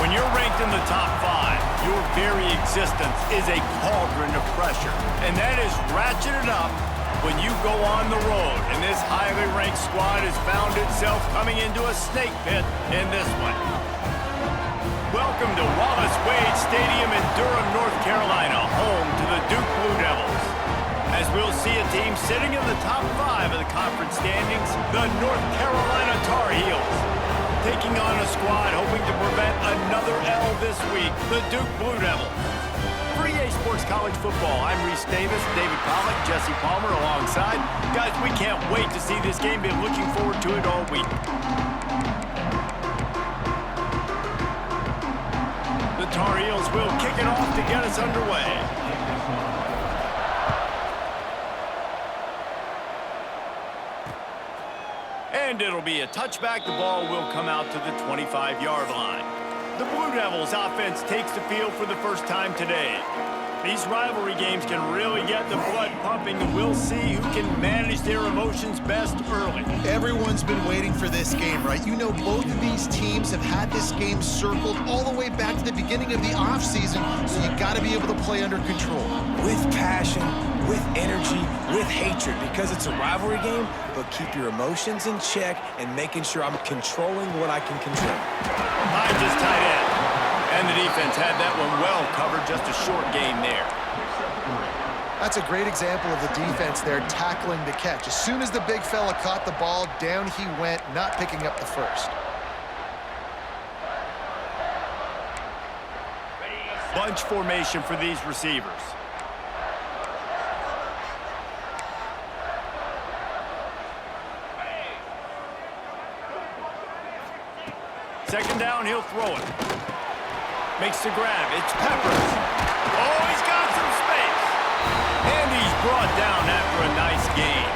When you're ranked in the top 5, your very existence is a cauldron of pressure. And that is ratcheted up when you go on the road. And this highly ranked squad has found itself coming into a snake pit in this one. Welcome to Wallace Wade Stadium in Durham, North Carolina, home to the Duke Blue Devils. As we'll see a team sitting in the top 5 of the conference standings, the North Carolina Tar Heels. Taking on a squad hoping to prevent another L this week, the Duke Blue Devils. For EA Sports College Football, I'm Reese Davis, David Pollack, Jesse Palmer alongside. Guys, we can't wait to see this game. Been looking forward to it all week. The Tar Heels will kick it off to get us underway. And it'll be a touchback. The ball will come out to the 25-yard line. The Blue Devils offense takes the field for the first time today. These rivalry games can really get the blood pumping, and we'll see who can manage their emotions best early. Everyone's been waiting for this game, right? You know, both of these teams have had this game circled all the way back to the beginning of the offseason, so you got to be able to play under control. With passion, with energy, with hatred, because it's a rivalry game, but keep your emotions in check and making sure I'm controlling what I can control. Behind just tight end. And the defense had that one well covered, just a short gain there. That's a great example of the defense there tackling the catch. As soon as the big fella caught the ball, down he went, not picking up the first. Bunch formation for these receivers. Second down, he'll throw it. Makes the grab. It's Peppers. Oh, he's got some space. And he's brought down after a nice gain.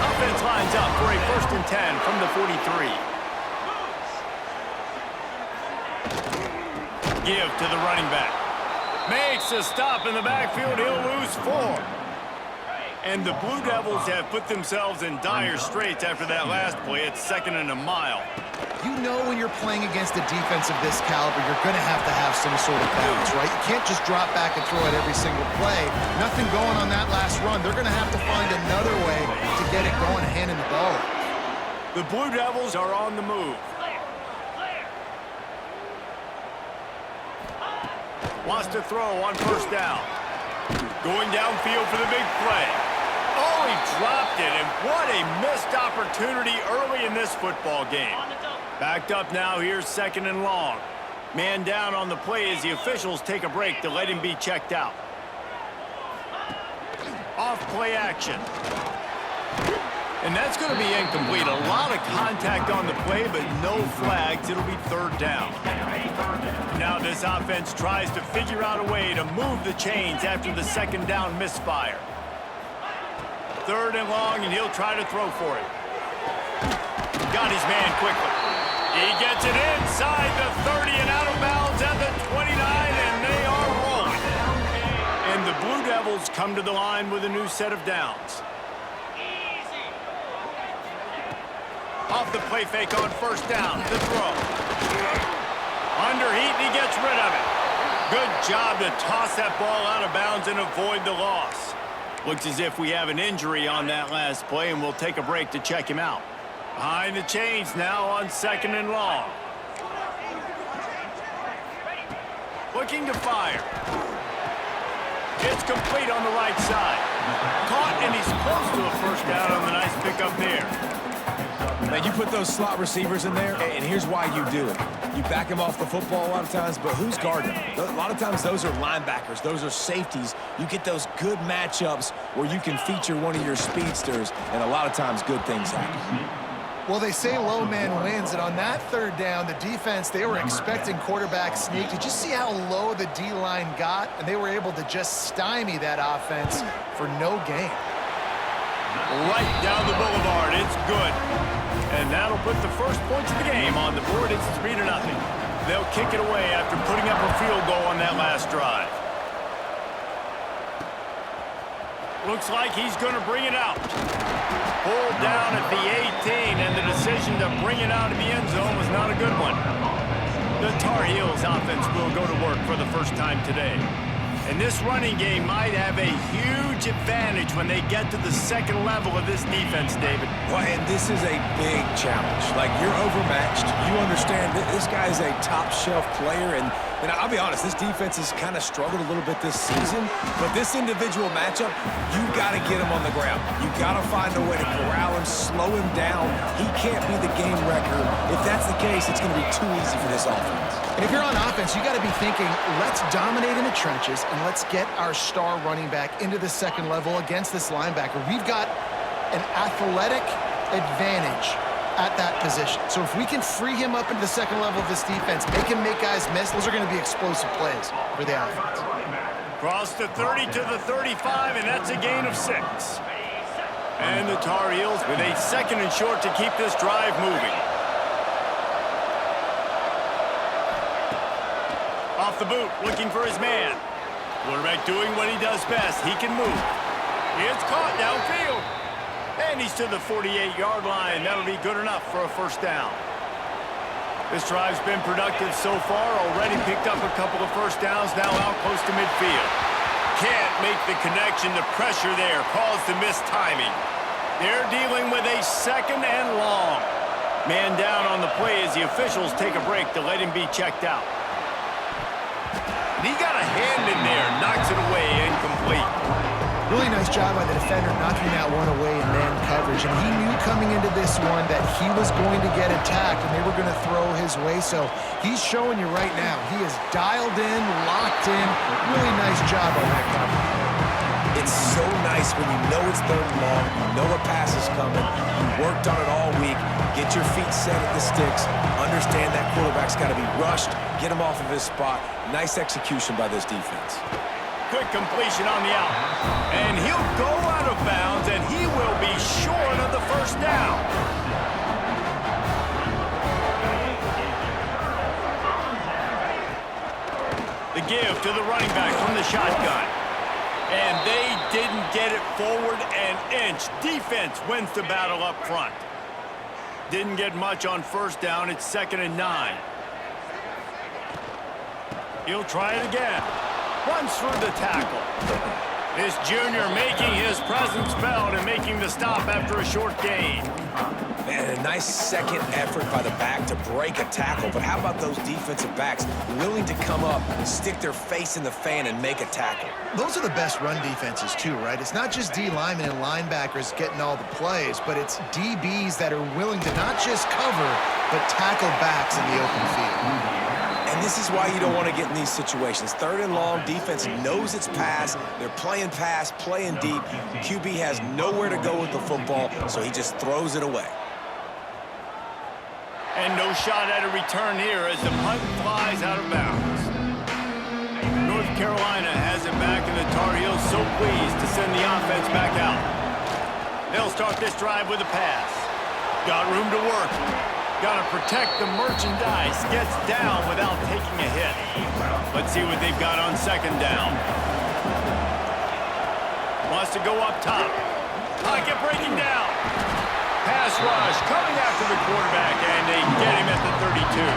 Offense lines up for a 1st and 10 from the 43. Give to the running back. Makes a stop in the backfield. He'll lose 4. And the Blue Devils have put themselves in dire straits after that last play. It's 2nd and a mile. You know when you're playing against a defense of this caliber, you're going to have some sort of balance, right? You can't just drop back and throw it every single play. Nothing going on that last run. They're going to have to find another way to get it going, handing the ball. The Blue Devils are on the move. Wants to throw on 1st down. Going downfield for the big play. Oh, he dropped it, and what a missed opportunity early in this football game. Backed up now, here's 2nd and long. Man down on the play as the officials take a break to let him be checked out. Off play action. And that's going to be incomplete. A lot of contact on the play, but no flags. It'll be 3rd down. Now this offense tries to figure out a way to move the chains after the 2nd down misfire. 3rd and long, and he'll try to throw for it. Got his man quickly. He gets it inside the 30 and out of bounds at the 29, and they are rolling. And the Blue Devils come to the line with a new set of downs. Off the play fake on 1st down, the throw. Under heat, and he gets rid of it. Good job to toss that ball out of bounds and avoid the loss. Looks as if we have an injury on that last play, and we'll take a break to check him out. Behind the chains now on 2nd and long. Looking to fire. It's complete on the right side. Caught, and he's close to a 1st down on the nice pickup there. Now, you put those slot receivers in there, and here's why you do it. You back them off the football a lot of times, but who's guarding them? A lot of times those are linebackers. Those are safeties. You get those good matchups where you can feature one of your speedsters, and a lot of times good things happen. Well, they say low man wins, and on that 3rd down, the defense, they were expecting quarterback sneak. Did you see how low the D-line got? And they were able to just stymie that offense for no gain. Right down the boulevard. It's good. And that'll put the first points of the game on the board. It's 3-0. They'll kick it away after putting up a field goal on that last drive. Looks like he's going to bring it out. Pulled down at the 18, and the decision to bring it out of the end zone was not a good one. The Tar Heels offense will go to work for the first time today. And this running game might have a huge advantage when they get to the second level of this defense, David. Well, and this is a big challenge. Like, you're overmatched. You understand that this guy is a top-shelf player, and I'll be honest, this defense has kind of struggled a little bit this season, but this individual matchup, you've got to get him on the ground. You've got to find a way to corral him, slow him down. He can't be the game wrecker. If that's the case, it's going to be too easy for this offense. And if you're on offense, you got to be thinking, let's dominate in the trenches and let's get our star running back into the second level against this linebacker. We've got an athletic advantage at that position. So if we can free him up into the second level of this defense, make him make guys miss, those are going to be explosive plays for the offense. Cross the 30 to the 35, and that's a gain of 6. And the Tar Heels with a second and short to keep this drive moving. Off the boot, looking for his man. Quarterback doing what he does best. He can move. It's caught downfield. And he's to the 48-yard line. That'll be good enough for a first down. This drive's been productive so far. Already picked up a couple of first downs. Now out close to midfield. Can't make the connection. The pressure there caused the missed timing. They're dealing with a second and long. Man down on the play as the officials take a break to let him be checked out. And he got a hand in there, knocks it away, incomplete. Really nice job by the defender knocking that one away in man coverage. And he knew coming into this one that he was going to get attacked and they were going to throw his way. So he's showing you right now, he is dialed in, locked in. Really nice job on that coverage. It's so nice when you know it's third and long, you know a pass is coming, you worked on it all week, get your feet set at the sticks, understand that quarterback's got to be rushed, get him off of his spot. Nice execution by this defense. Quick completion on the out. And he'll go out of bounds, and he will be short of the first down. The give to the running back from the shotgun. And they didn't get it forward an inch. Defense wins the battle up front. Didn't get much on first down. It's 2nd and 9. He'll try it again. Runs through the tackle. This junior making his presence felt and making the stop after a short gain. Man, a nice second effort by the back to break a tackle. But how about those defensive backs willing to come up, stick their face in the fan, and make a tackle? Those are the best run defenses too, right? It's not just D linemen and linebackers getting all the plays, but it's DBs that are willing to not just cover, but tackle backs in the open field. And this is why you don't want to get in these situations. Third and long, defense knows it's pass. They're playing pass, playing deep. QB has nowhere to go with the football, so he just throws it away. And no shot at a return here as the punt flies out of bounds. North Carolina has it back, and the Tar Heels so pleased to send the offense back out. They'll start this drive with a pass. Got room to work. Got to protect the merchandise. Gets down without taking a hit. Let's see what they've got on second down. Wants to go up top. Pocket breaking down. Pass rush coming after the quarterback, and they get him at the 32.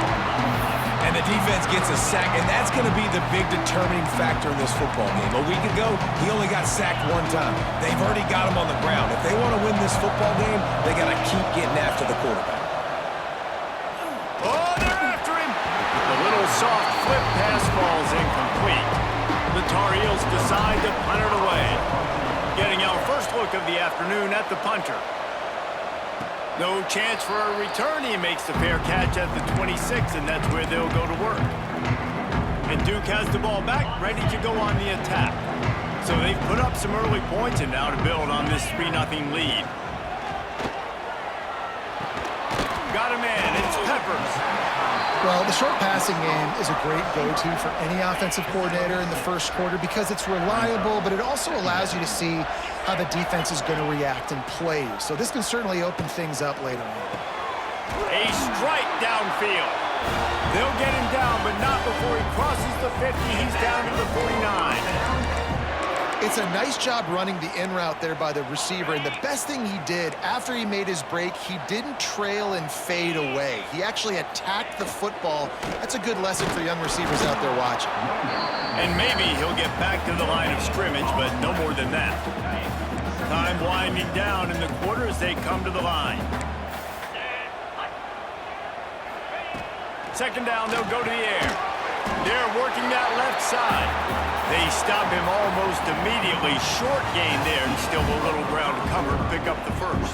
And the defense gets a sack, and that's going to be the big determining factor in this football game. A week ago, he only got sacked one time. They've already got him on the ground. If they want to win this football game, they got to keep getting after the quarterback. Oh, they're after him. The little soft flip pass falls incomplete. The Tar Heels decide to punt it away. Getting our first look of the afternoon at the punter. No chance for a return. He makes the fair catch at the 26, and that's where they'll go to work. And Duke has the ball back, ready to go on the attack. So they've put up some early points, and now to build on this 3-0 lead. Got a man, it's Peppers. Well, the short passing game is a great go-to for any offensive coordinator in the first quarter because it's reliable, but it also allows you to see how the defense is going to react and play. So this can certainly open things up later on. A strike downfield. They'll get him down, but not before he crosses the 50. He's down to the 49. It's a nice job running the in route there by the receiver, and the best thing he did after he made his break, he didn't trail and fade away. He actually attacked the football. That's a good lesson for young receivers out there watching. And maybe he'll get back to the line of scrimmage, but no more than that. Time winding down in the quarter as they come to the line. Second down, they'll go to the air. They're working that left side. They stop him almost immediately. Short gain there, and still a little ground to cover to pick up the first.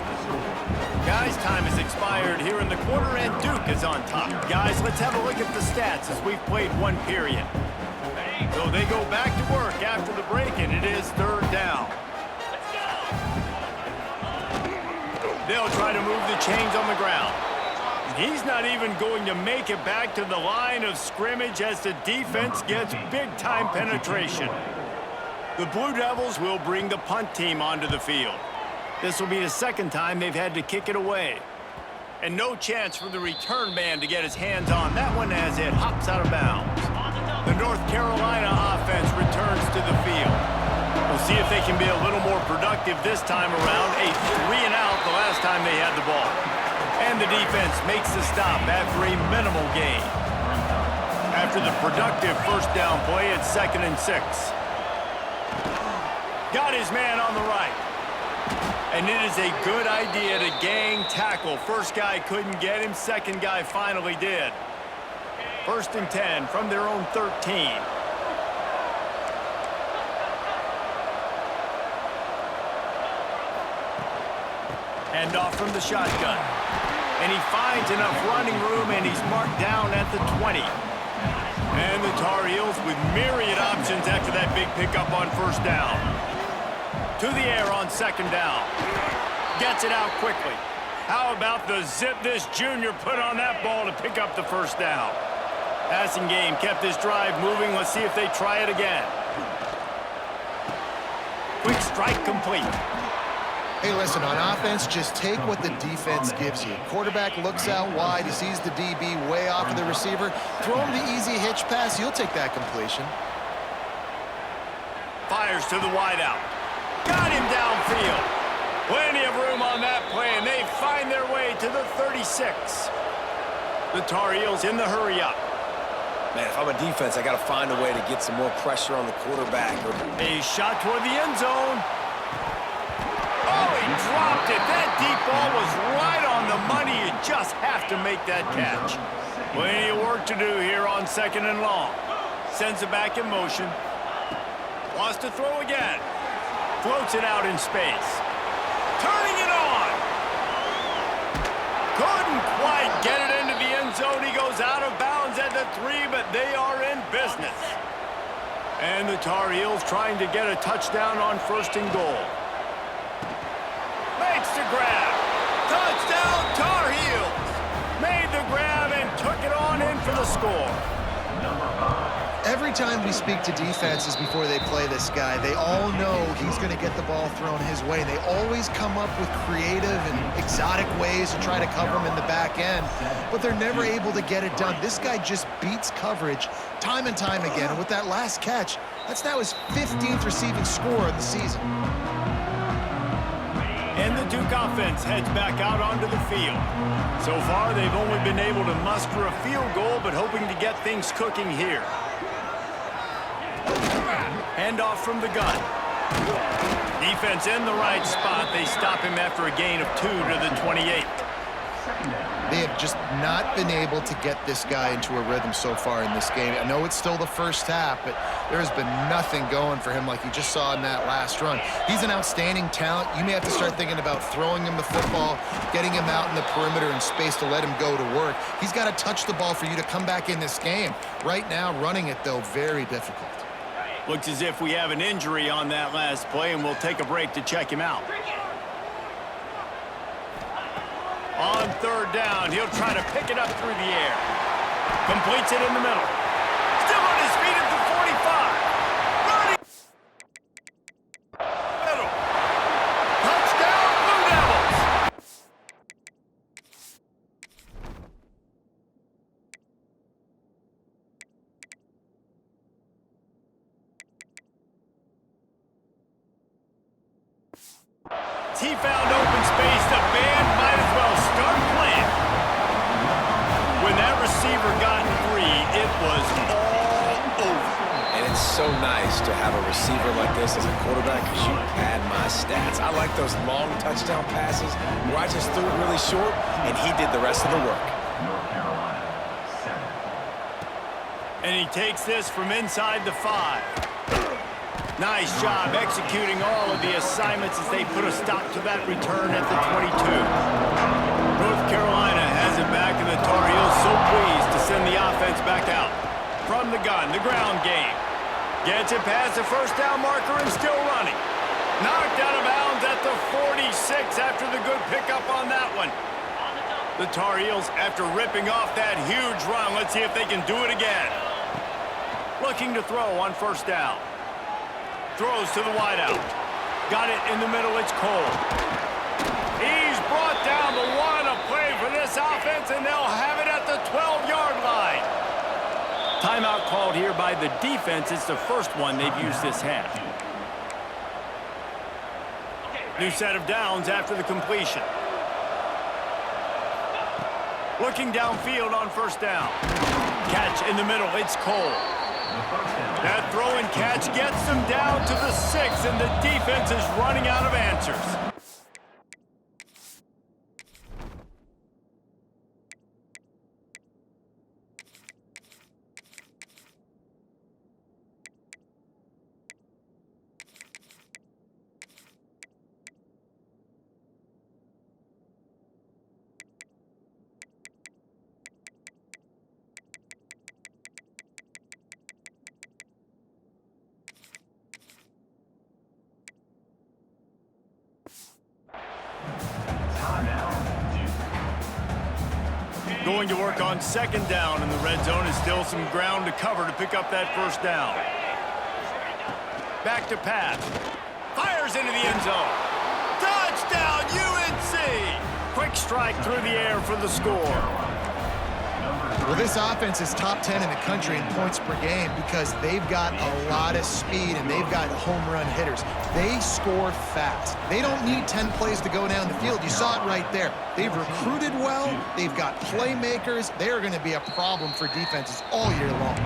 Guys, time has expired here in the quarter, and Duke is on top. Guys, let's have a look at the stats as we've played one period. So they go back to work after the break, and it is third down. They'll try to move the chains on the ground. He's not even going to make it back to the line of scrimmage as the defense gets big-time penetration. The Blue Devils will bring the punt team onto the field. This will be the second time they've had to kick it away. And no chance for the return man to get his hands on that one as it hops out of bounds. The North Carolina offense returns to the field. We'll see if they can be a little more productive this time around. A 3-and-out the last time they had the ball. And the defense makes the stop after a minimal gain. After the productive first down play, it's 2nd and 6. Got his man on the right. And it is a good idea to gang tackle. First guy couldn't get him, second guy finally did. 1st and 10 from their own 13. Hand off from the shotgun. And he finds enough running room, and he's marked down at the 20. And the Tar Heels with myriad options after that big pickup on first down. To the air on second down. Gets it out quickly. How about the zip this junior put on that ball to pick up the first down? Passing game kept this drive moving. Let's see if they try it again. Quick strike complete. Hey, listen, on offense, just take what the defense gives you. Quarterback looks out wide. He sees the DB way off of the receiver. Throw him the easy hitch pass. You'll take that completion. Fires to the wideout. Got him downfield. Plenty of room on that play, and they find their way to the 36. The Tar Heels in the hurry-up. Man, if I'm a defense, I got to find a way to get some more pressure on the quarterback. A shot toward the end zone. Oh, he dropped it. That deep ball was right on the money. You just have to make that catch. Plenty of work to do here on 2nd and long. Sends it back in motion. Wants to throw again. Floats it out in space. Turning it on. Couldn't quite get it into the end zone. He goes out of bounds at the 3, but they are in business. And the Tar Heels trying to get a touchdown on 1st and goal. Makes the grab. Touchdown, Tar Heels. Made the grab and took it on in for the score. Every time we speak to defenses before they play this guy, they all know he's going to get the ball thrown his way. They always come up with creative and exotic ways to try to cover him in the back end, but they're never able to get it done. This guy just beats coverage time and time again, and with that last catch, that's now his 15th receiving score of the season. And the Duke offense heads back out onto the field. So far, they've only been able to muster a field goal, but hoping to get things cooking here. Handoff from the gun. Defense in the right spot. They stop him after a gain of 2 to the 28. They have just not been able to get this guy into a rhythm so far in this game. I know it's still the first half, but there has been nothing going for him like you just saw in that last run. He's an outstanding talent. You may have to start thinking about throwing him the football, getting him out in the perimeter and space to let him go to work. He's got to touch the ball for you to come back in this game. Right now, running it, though, very difficult. Looks as if we have an injury on that last play, and we'll take a break to check him out. On 3rd down, he'll try to pick it up through the air. Completes it in the middle. Still on his feet at the 45. Running. Middle. Touchdown, Blue Devils. he found open space, the band might as well start playing. When that receiver got free, it was all over. And it's so nice to have a receiver like this as a quarterback because you pad my stats. I like those long touchdown passes where I just threw it really short and he did the rest of the work. And he takes this from inside the 5. Nice job executing all of the assignments as they put a stop to that return at the 22. North Carolina has it back, and the Tar Heels so pleased to send the offense back out. From the gun, the ground game. Gets it past the first down marker and still running. Knocked out of bounds at the 46 after the good pickup on that one. The Tar Heels, after ripping off that huge run, let's see if they can do it again. Looking to throw on first down. Throws to the wideout. Got it in the middle, it's Cole. He's brought down, but what a play for this offense, and they'll have it at the 12-yard line. Timeout called here by the defense. It's the first one they've used this half. New set of downs after the completion. Looking downfield on first down. Catch in the middle, it's Cole. That throw and catch gets them down to the 6, and the defense is running out of answers. Going to work on second down in the red zone. Is still some ground to cover to pick up that first down. Back to pass. Fires into the end zone. Touchdown, UNC! Quick strike through the air for the score. Well, this offense is top 10 in the country in points per game because they've got a lot of speed and they've got home run hitters. They score fast. They don't need 10 plays to go down the field. You saw it right there. They've recruited well. They've got playmakers. They are going to be a problem for defenses all year long.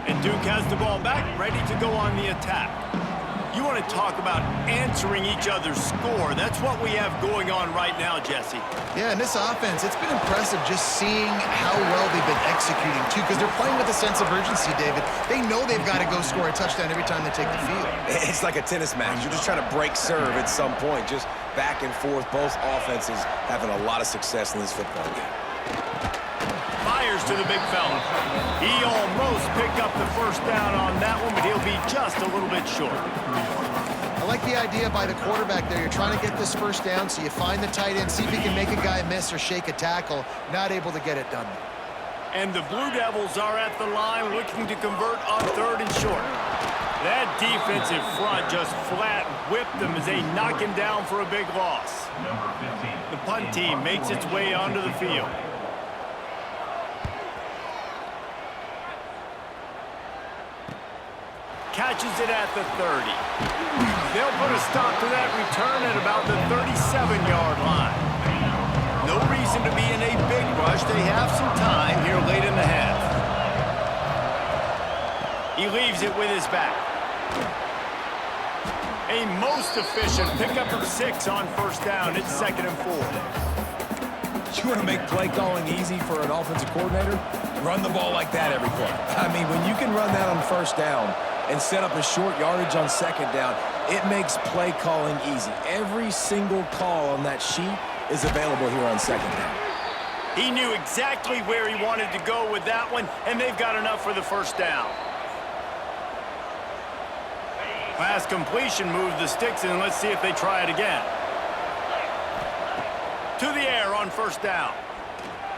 And Duke has the ball back, ready to go on the attack. You want to talk about answering each other's score. That's what we have going on right now, Jesse. Yeah, and this offense, it's been impressive just seeing how well they've been executing, too, because they're playing with a sense of urgency, David. They know they've got to go score a touchdown every time they take the field. It's like a tennis match. You're just trying to break serve at some point, just back and forth. Both offenses having a lot of success in this football game. Fires to the big fella. He almost picked up the first down on that one, but he'll be just a little bit short. I like the idea by the quarterback there. You're trying to get this first down, so you find the tight end, see if he can make a guy miss or shake a tackle. Not able to get it done. And the Blue Devils are at the line looking to convert on third and short. That defensive front just flat whipped them as they knock him down for a big loss. The punt team makes its way onto the field. Catches it at the 30. They'll put a stop to that return at about the 37-yard line. No reason to be in a big rush. They have some time here late in the half. He leaves it with his back. A most efficient pickup of 6 on first down. It's 2nd and 4. You want to make play calling easy for an offensive coordinator? Run the ball like that every play. I mean, when you can run that on first down and set up a short yardage on second down, it makes play calling easy. Every single call on that sheet is available here on second down. He knew exactly where he wanted to go with that one, and they've got enough for the first down. Pass completion moves the sticks in. Let's see if they try it again. To the air on first down.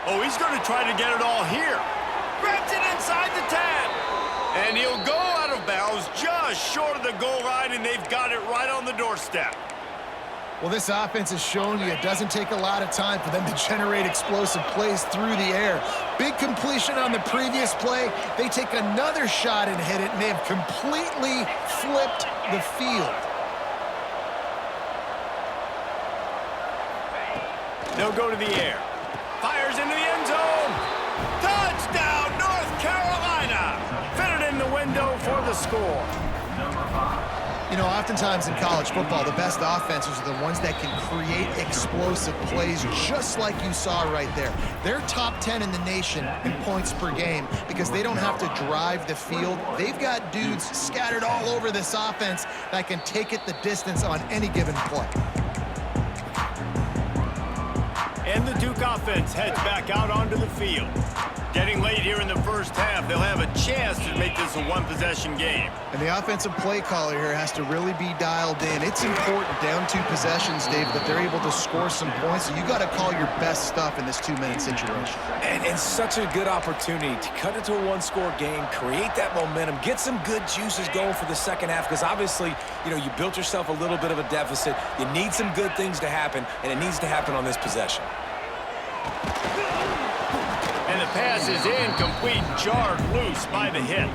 Oh, he's going to try to get it all here. Grabs it inside the 10. And he'll go out of bounds just short of the goal line, and they've got it right on the doorstep. Well, this offense has shown you it doesn't take a lot of time for them to generate explosive plays through the air. Big completion on the previous play. They take another shot and hit it, and they have completely flipped the field. They'll go to the air. Fires into the end zone. Touchdown, North Carolina. Fitted in the window for the score. You know, oftentimes in college football, the best offenses are the ones that can create explosive plays just like you saw right there. They're top 10 in the nation in points per game because they don't have to drive the field. They've got dudes scattered all over this offense that can take it the distance on any given play. And the Duke offense heads back out onto the field. Getting late here in the first half, they'll have a chance to make this a one-possession game. And the offensive play caller here has to really be dialed in. It's important down 2 possessions, Dave, that they're able to score some points. So you got to call your best stuff in this 2-minute situation. And such a good opportunity to cut into a one-score game, create that momentum, get some good juices going for the second half, because obviously, you know, you built yourself a little bit of a deficit. You need some good things to happen, and it needs to happen on this possession. And the pass is incomplete, jarred loose by the hit.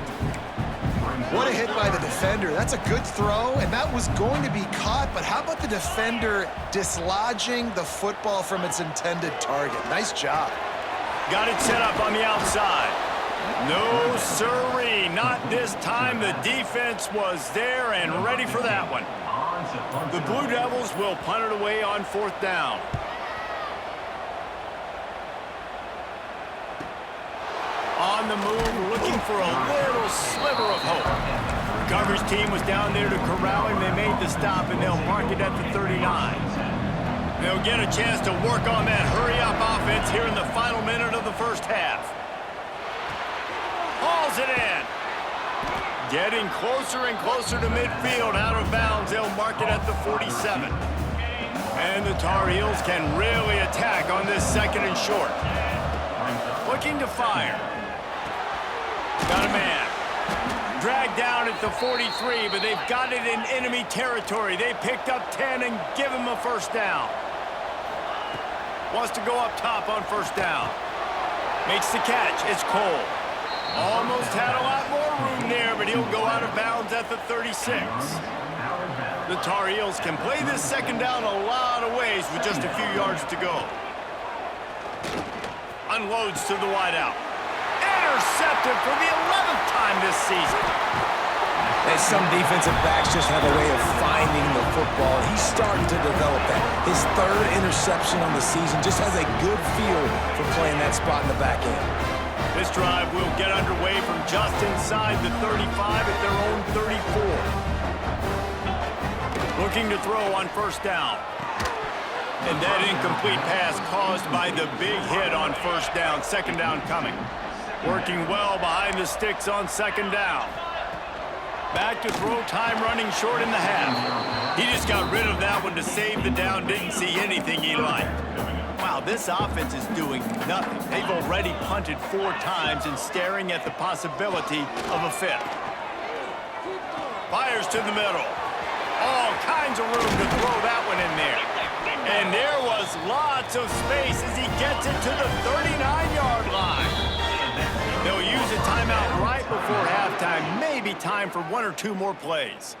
What a hit by the defender. That's a good throw, and that was going to be caught, but how about the defender dislodging the football from its intended target? Nice job. Got it set up on the outside. No sirree, not this time. The defense was there and ready for that one. The Blue Devils will punt it away on 4th down. On the move, looking for a little sliver of hope. The coverage team was down there to corral him. They made the stop, and they'll mark it at the 39. They'll get a chance to work on that hurry-up offense here in the final minute of the first half. Hauls it in. Getting closer and closer to midfield, out of bounds. They'll mark it at the 47. And the Tar Heels can really attack on this 2nd and short. Looking to fire. Got a man. Dragged down at the 43, but they've got it in enemy territory. They picked up 10 and give him a first down. Wants to go up top on 1st down. Makes the catch. It's Cole. Almost had a lot more room there, but he'll go out of bounds at the 36. The Tar Heels can play this 2nd down a lot of ways with just a few yards to go. Unloads to the wideout. Intercepted for the 11th time this season. And some defensive backs just have a way of finding the football. He's starting to develop that. His 3rd interception on the season, just has a good feel for playing that spot in the back end. This drive will get underway from just inside the 35 at their own 34. Looking to throw on 1st down. And that incomplete pass caused by the big hit on 1st down. 2nd down coming. Working well behind the sticks on 2nd down. Back to throw, time running short in the half. He just got rid of that one to save the down. Didn't see anything he liked. Wow, this offense is doing nothing. They've already punted 4 times and staring at the possibility of a 5th. Fires to the middle. All kinds of room to throw that one in there. And there was lots of space as he gets it to the 39-yard line. They'll use a timeout right before halftime. Maybe time for 1 or 2 more plays.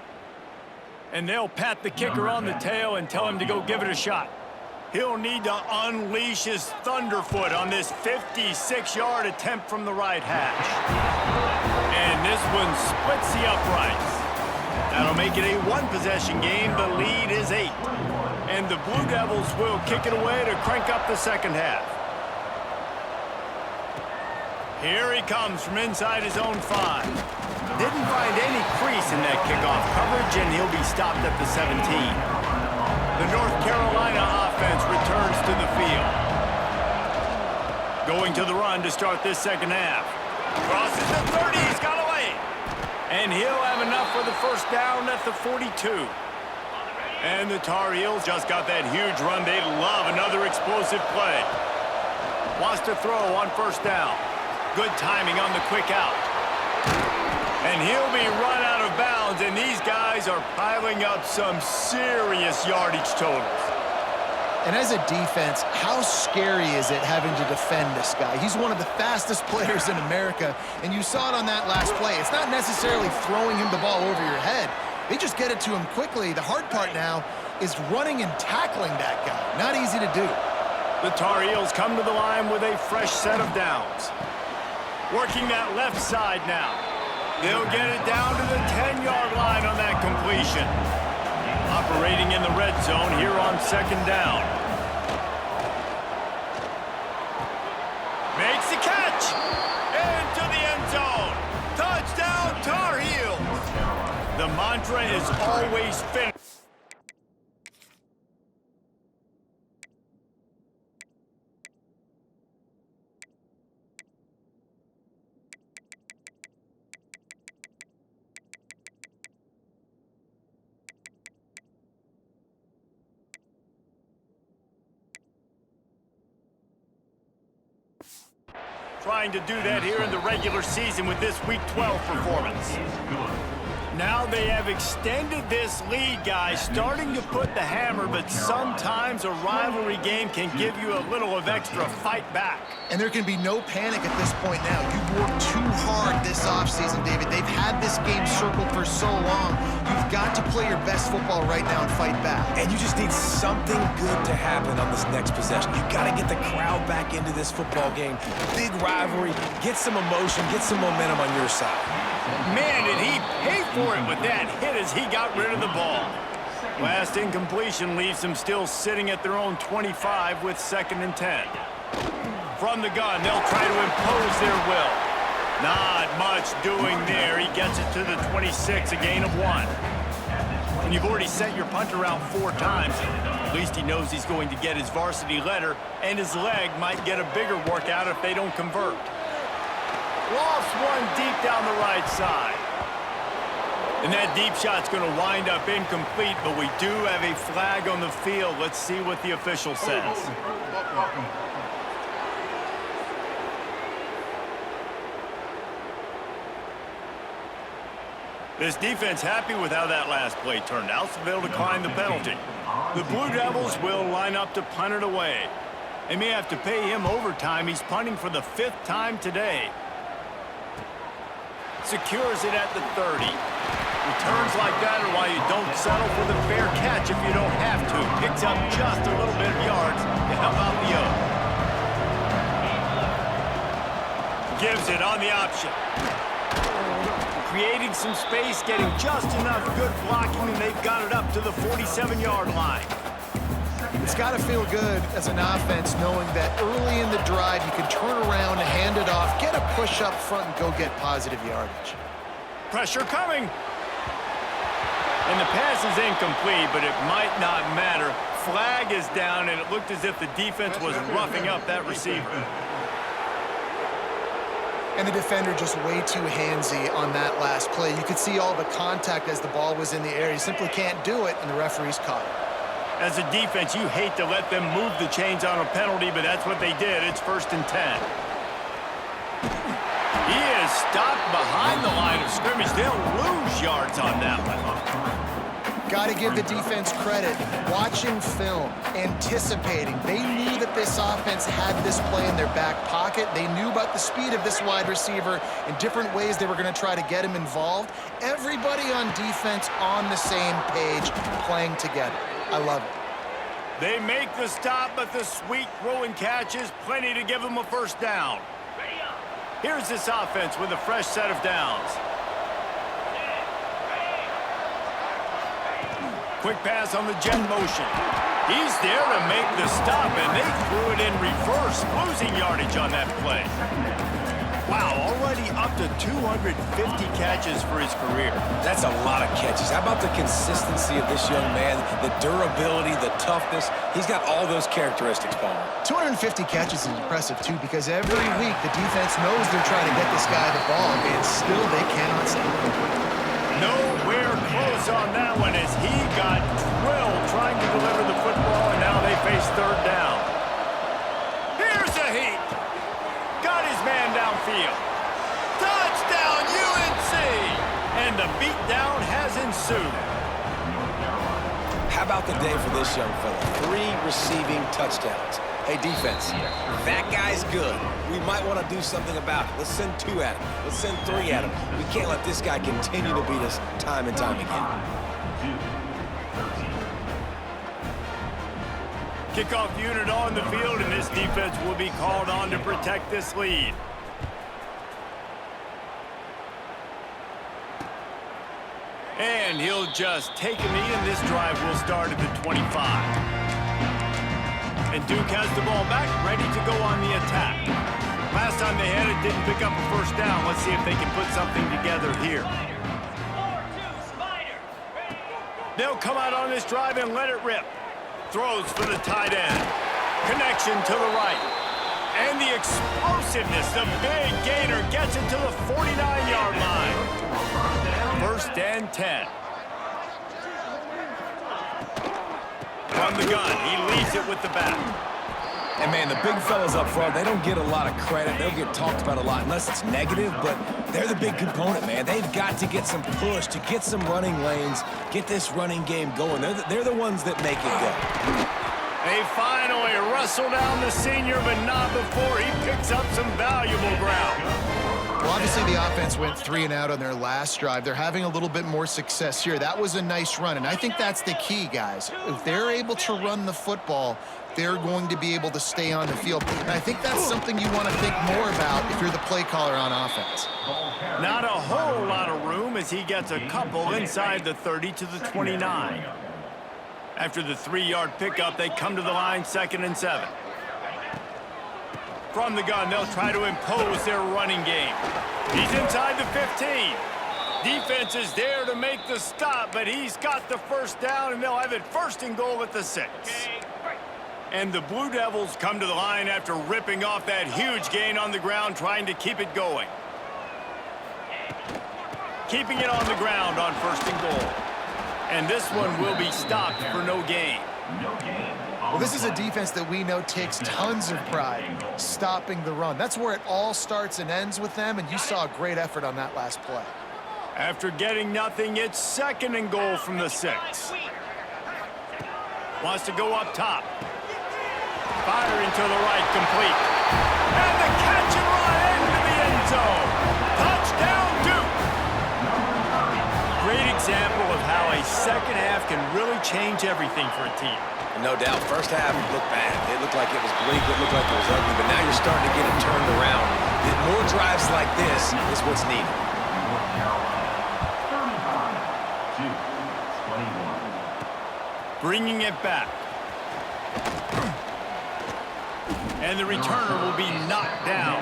And they'll pat the kicker on the tail and tell him to go give it a shot. He'll need to unleash his thunderfoot on this 56-yard attempt from the right hash. And this one splits the uprights. That'll make it a 1-possession game. The lead is 8. And the Blue Devils will kick it away to crank up the 2nd half. Here he comes from inside his own 5. Didn't find any crease in that kickoff coverage, and he'll be stopped at the 17. The North Carolina offense returns to the field. Going to the run to start this 2nd half. Crosses the 30, he's got away. And he'll have enough for the 1st down at the 42. And the Tar Heels just got that huge run. They love another explosive play. Wants to throw on 1st down. Good timing on the quick out. And he'll be run out of bounds, and these guys guys are piling up some serious yardage totals. And as a defense, how scary is it having to defend this guy? He's one of the fastest players in America, and you saw it on that last play. It's not necessarily throwing him the ball over your head. They just get it to him quickly. The hard part now is running and tackling that guy. Not easy to do. The Tar Heels come to the line with a fresh set of downs. Working that left side now. They'll get it down to the 10-yard line on that completion. Operating in the red zone here on second down. Makes the catch. Into the end zone. Touchdown, Tar Heels. The mantra is always finish. Trying to do that here in the regular season with this Week 12 performance. Now they have extended this lead, guys, starting to put the hammer, but sometimes a rivalry game can give you a little of extra fight back. And there can be no panic at this point now. You've worked too hard this offseason, David. They've had this game circled for so long. You've got to play your best football right now and fight back. And you just need something good to happen on this next possession. You got to get the crowd back into this football game. Big rivalry. Get some emotion. Get some momentum on your side. Man, did he pay for it with that hit as he got rid of the ball. Last incompletion leaves them still sitting at their own 25 with 2nd and 10. From the gun, they'll try to impose their will. Not much doing there. He gets it to the 26, a gain of 1. When you've already sent your punt around 4 times, at least he knows he's going to get his varsity letter, and his leg might get a bigger workout if they don't convert. Lost one deep down the right side. And that deep shot's going to wind up incomplete, but we do have a flag on the field. Let's see what the official says. This defense happy with how that last play turned out, so they'll decline the penalty. The Blue Devils will line up to punt it away. They may have to pay him overtime. He's punting for the 5th time today. Secures it at the 30. Returns like that are why you don't settle for the fair catch if you don't have to. Picks up just a little bit of yards to help out the O. Gives it on the option. Creating some space, getting just enough good blocking, and they've got it up to the 47-yard line. It's got to feel good as an offense knowing that early in the drive you can turn around and hand it off, get a push up front, and go get positive yardage. Pressure coming. And the pass is incomplete, but it might not matter. Flag is down, and it looked as if the defense was roughing up that receiver. And the defender just way too handsy on that last play. You could see all the contact as the ball was in the air. You simply can't do it, and the referee's caught it. As a defense, you hate to let them move the chains on a penalty, but that's what they did. It's 1st and 10. He is stopped behind the line of scrimmage. They'll lose yards on that one. Got to give the defense credit. Watching film, anticipating. They knew that this offense had this play in their back pocket. They knew about the speed of this wide receiver in different ways they were going to try to get him involved. Everybody on defense on the same page, playing together. I love it. They make the stop, but the sweet throwing catch is plenty to give them a 1st down. Here's this offense with a fresh set of downs. Quick pass on the jet motion. He's there to make the stop, and they threw it in reverse, losing yardage on that play. Wow, already up to 250 catches for his career. That's a lot of catches. How about the consistency of this young man, the durability, the toughness? He's got all those characteristics, Palmer. 250 catches is impressive, too, because every week the defense knows they're trying to get this guy the ball, and still they cannot stop him. Nowhere close on that one as he got drilled trying to deliver the football, and now they face 3rd down. Here's a heat. Got his man downfield. Touchdown, UNC! And the beatdown has ensued. How about the day for this young fella? 3 receiving touchdowns. Hey, defense, that guy's good. We might want to do something about it. Let's send 2 at him. Let's send 3 at him. We can't let this guy continue to beat us time and time again. Kickoff unit on the field, and this defense will be called on to protect this lead. And he'll just take a knee, and this drive will start at the 25. And Duke has the ball back, ready to go on the attack. Last time they had it, didn't pick up a first down. Let's see if they can put something together here. They'll come out on this drive and let it rip. Throws for the tight end. Connection to the right. And the explosiveness, the big gainer gets it to the 49-yard line. 1st and 10. From the gun, he leads it with the back. And, man, the big fellas up front, they don't get a lot of credit. They don't get talked about a lot unless it's negative, but they're the big component, man. They've got to get some push, to get some running lanes, get this running game going. They're the ones that make it go. They finally wrestle down the senior, but not before he picks up some valuable ground. Well, obviously the offense went 3 and out on their last drive. They're having a little bit more success here. That was a nice run, and I think that's the key, guys. If they're able to run the football, they're going to be able to stay on the field. And I think that's something you want to think more about if you're the play caller on offense. Not a whole lot of room as he gets a couple inside the 30 to the 29. After the 3-yard pickup, they come to the line 2nd and 7. From the gun, they'll try to impose their running game. He's inside the 15. Defense is there to make the stop, but he's got the first down, and they'll have it 1st and goal at the 6. And the Blue Devils come to the line after ripping off that huge gain on the ground, trying to keep it going. Keeping it on the ground on 1st and goal. And this one will be stopped for no gain. Well, this is a defense that we know takes tons of pride stopping the run. That's where it all starts and ends with them, and you saw a great effort on that last play. After getting nothing, it's 2nd and goal from the 6. Wants to go up top. Firing to the right, complete. And the catch and run into the end zone. Touchdown, Duke. Great example of how a second half can really change everything for a team. No doubt, first half looked bad. It looked like it was bleak. It looked like it was ugly. But now you're starting to get it turned around. More drives like this is what's needed. Bringing it back. And the returner will be knocked down.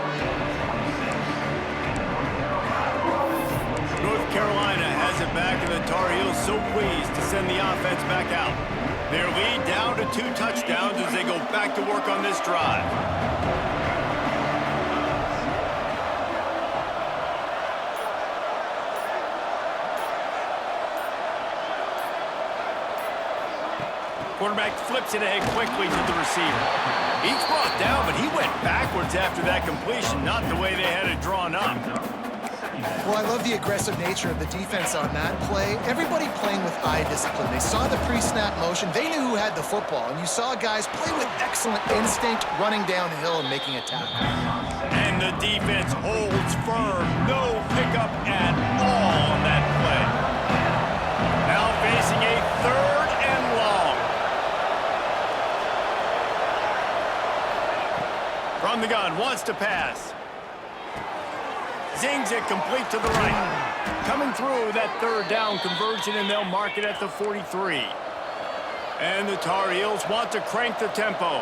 North Carolina has it back, and the Tar Heels so pleased to send the offense back out. Their lead down to 2 touchdowns as they go back to work on this drive. Quarterback flips it ahead quickly to the receiver. He's brought down, but he went backwards after that completion, not the way they had it drawn up. Well, I love the aggressive nature of the defense on that play. Everybody playing with eye discipline. They saw the pre-snap motion. They knew who had the football, and you saw guys play with excellent instinct, running downhill and making a tackle. And the defense holds firm. No pickup at all on that play. Now facing a 3rd and long. From the gun, wants to pass. Zings it complete to the right. Coming through that 3rd down conversion, and they'll mark it at the 43. And the Tar Heels want to crank the tempo.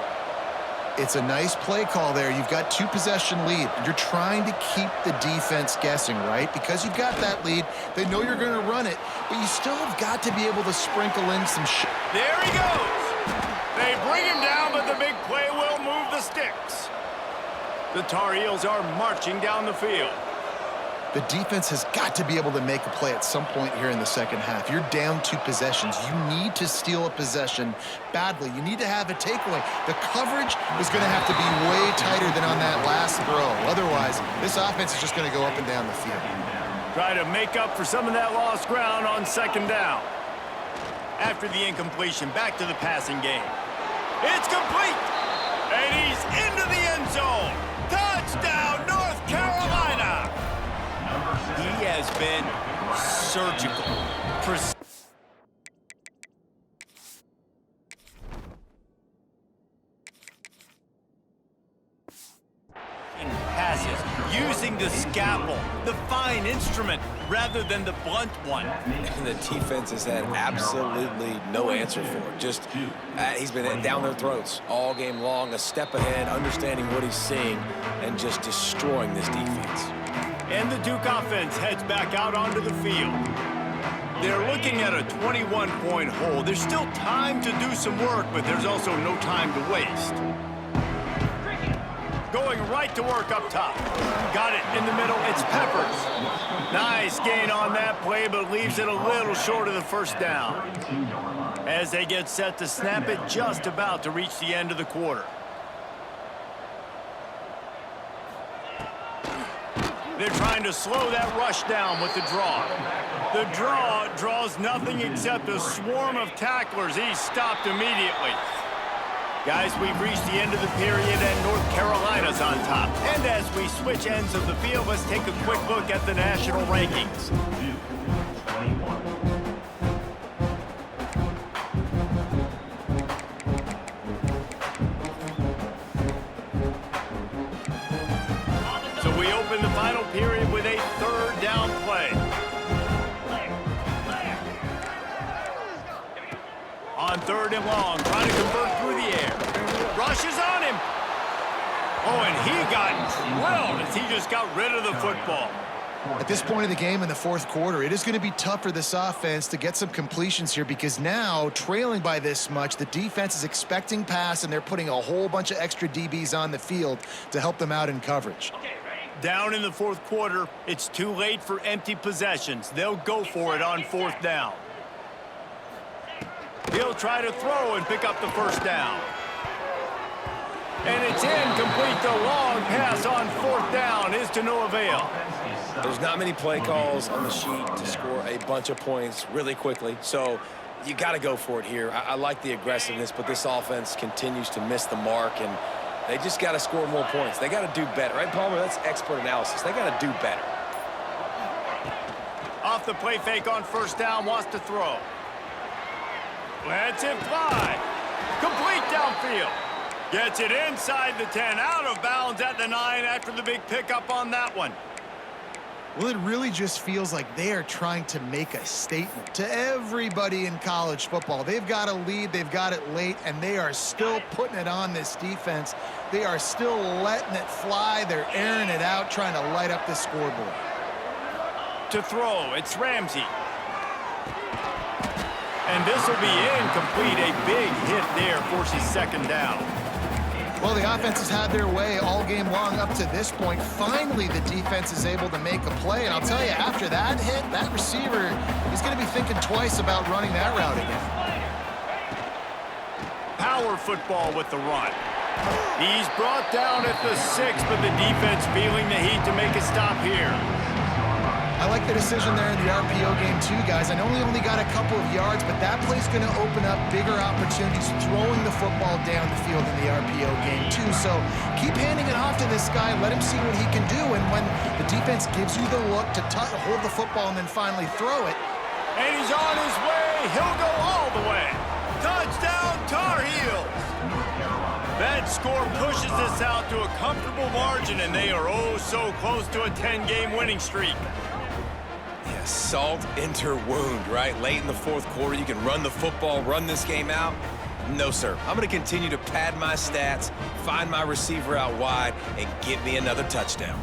It's a nice play call there. You've got 2-possession lead. You're trying to keep the defense guessing, right? Because you've got that lead, they know you're going to run it, but you still have got to be able to sprinkle in some There he goes. They bring him down, but the big play will move the sticks. The Tar Heels are marching down the field. The defense has got to be able to make a play at some point here in the second half. You're down 2 possessions. You need to steal a possession badly. You need to have a takeaway. The coverage is going to have to be way tighter than on that last throw. Otherwise, this offense is just going to go up and down the field. Try to make up for some of that lost ground on 2nd down. after the incompletion. Back to the passing game. It's complete. And he's into the end zone. Touchdown, North Carolina. He has been surgical. Passes using the scalpel, the fine instrument, rather than the blunt one. And the defense has had absolutely no answer for it. Just, he's been down their throats all game long, a step ahead, understanding what he's seeing, and just destroying this defense. And the Duke offense heads back out onto the field. They're looking at a 21-point hole. There's still time to do some work, but there's also no time to waste. Going right to work up top. Got it in the middle. It's Peppers. Nice gain on that play, but leaves it a little short of the first down. As they get set to snap it, just about to reach the end of the quarter. They're trying to slow that rush down with the draw. The draw draws nothing except a swarm of tacklers. He's stopped immediately. Guys, we've reached the end of the period, and North Carolina's on top. And as we switch ends of the field, let's take a quick look at the national rankings. So we open the final period with a third down play. On third and long, trying to convert through the air. Rushes on him. Oh, and he got drilled as he just got rid of the football. At this point of the game in the fourth quarter, it is going to be tough for this offense to get some completions here because now, trailing by this much, the defense is expecting pass, and they're putting a whole bunch of extra DBs on the field to help them out in coverage. Down in the fourth quarter, it's too late for empty possessions. They'll go for it on fourth down. He'll try to throw and pick up the first down. And it's incomplete. The long pass on fourth down is to no avail. There's not many play calls on the sheet to score a bunch of points really quickly, so you got to go for it here. I like the aggressiveness, but this offense continues to miss the mark, and they just got to score more points. They got to do better, right, Palmer? That's expert analysis. They got to do better. Off the play fake on first down, wants to throw. Lets it fly. Complete downfield. Gets it inside the 10, out of bounds at the 9 after the big pickup on that one. Well, it really just feels like they are trying to make a statement to everybody in college football. They've got a lead, they've got it late, and they are still putting it on this defense. They are still letting it fly. They're airing it out, trying to light up the scoreboard. To throw, it's Ramsey. And this will be incomplete. A big hit there forces second down. Well, the offense has had their way all game long up to this point. Finally, the defense is able to make a play. And I'll tell you, after that hit, that receiver, he's going to be thinking twice about running that route again. Power football with the run. He's brought down at the 6, but the defense feeling the heat to make a stop here. I like the decision there in the RPO game too, guys. I know he only got a couple of yards, but that play's going to open up bigger opportunities throwing the football down the field in the RPO game too. So keep handing it off to this guy. Let him see what he can do. And when the defense gives you the look to hold the football and then finally throw it. And he's on his way. He'll go all the way. Touchdown, Tar Heels. That score pushes us out to a comfortable margin, and they are oh so close to a 10-game winning streak. Yeah, salt into her wound, right? Late in the fourth quarter, you can run the football, run this game out. No, sir. I'm going to continue to pad my stats, find my receiver out wide, and get me another touchdown.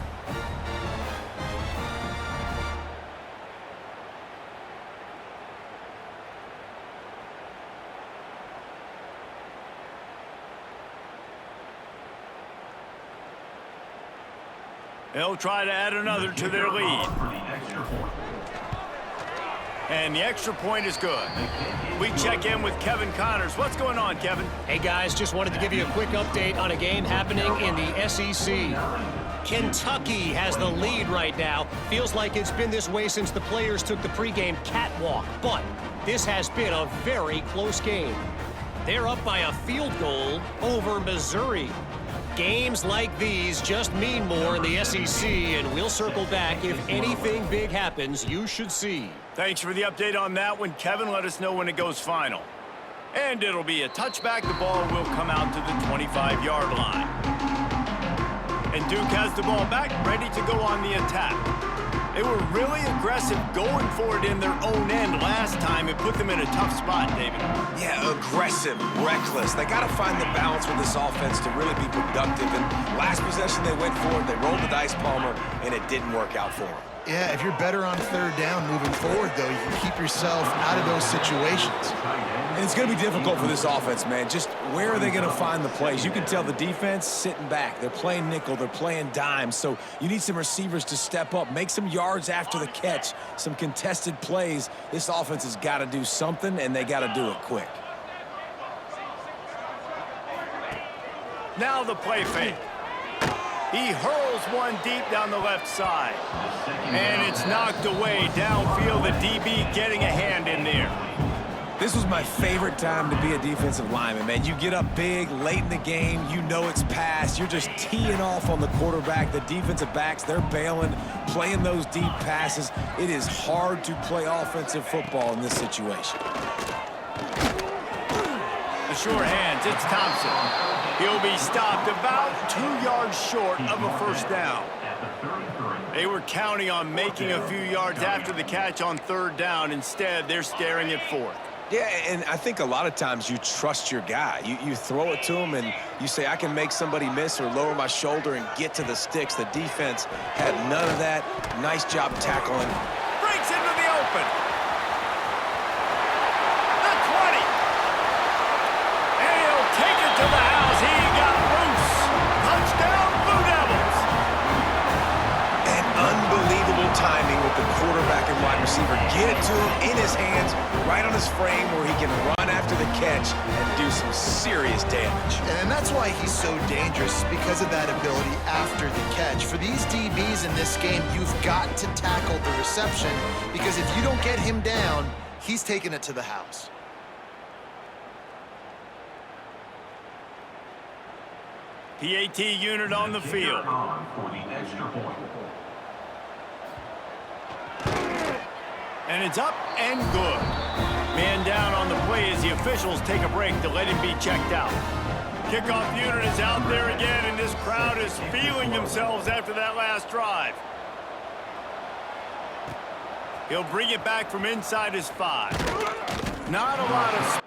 They'll try to add another to their lead. And the extra point is good. We check in with Kevin Connors. What's going on, Kevin? Hey, guys, just wanted to give you a quick update on a game happening in the SEC. Kentucky has the lead right now. Feels like it's been this way since the players took the pregame catwalk. But this has been a very close game. They're up by a field goal over Missouri. Games like these just mean more in the SEC, and we'll circle back if anything big happens you should see. Thanks for the update on that one, Kevin. Let us know when it goes final. And it'll be a touchback. The ball will come out to the 25-yard line. And Duke has the ball back, ready to go on the attack. They were really aggressive going for it in their own end last time. It put them in a tough spot, David. Yeah, aggressive, reckless. They got to find the balance with this offense to really be productive. And last possession they went for it, they rolled the dice, Palmer, and it didn't work out for them. Yeah, if you're better on third down moving forward, though, you can keep yourself out of those situations. And it's going to be difficult for this offense, man. Just where are they going to find the plays? You can tell the defense sitting back. They're playing nickel. They're playing dime. So you need some receivers to step up, make some yards after the catch, some contested plays. This offense has got to do something, and they got to do it quick. Now the play fake. He hurls one deep down the left side. And it's knocked away downfield. The DB getting a hand in there. This was my favorite time to be a defensive lineman, man. You get up big, late in the game, you know it's past. You're just teeing off on the quarterback. The defensive backs, they're bailing, playing those deep passes. It is hard to play offensive football in this situation. The sure hands, it's Thompson. He'll be stopped about 2 yards short of a first down. They were counting on making a few yards after the catch on third down. Instead, they're staring at fourth. Yeah, and I think a lot of times you trust your guy. You throw it to him and you say, I can make somebody miss or lower my shoulder and get to the sticks. The defense had none of that. Nice job tackling. Breaks into the open. The 20. And he'll take it to the house. He got loose. Touchdown, Blue Devils. And unbelievable timing with the quarterback and wide receiver. Get it to him in his hands, right on his frame where he can run after the catch and do some serious damage. And that's why he's so dangerous, because of that ability after the catch. For these DBs in this game, you've got to tackle the reception, because if you don't get him down, he's taking it to the house. PAT unit on the field. And it's up and good. Man down on the play as the officials take a break to let him be checked out. Kickoff unit is out there again, and this crowd is feeling themselves after that last drive. He'll bring it back from inside his 5. Not a lot of...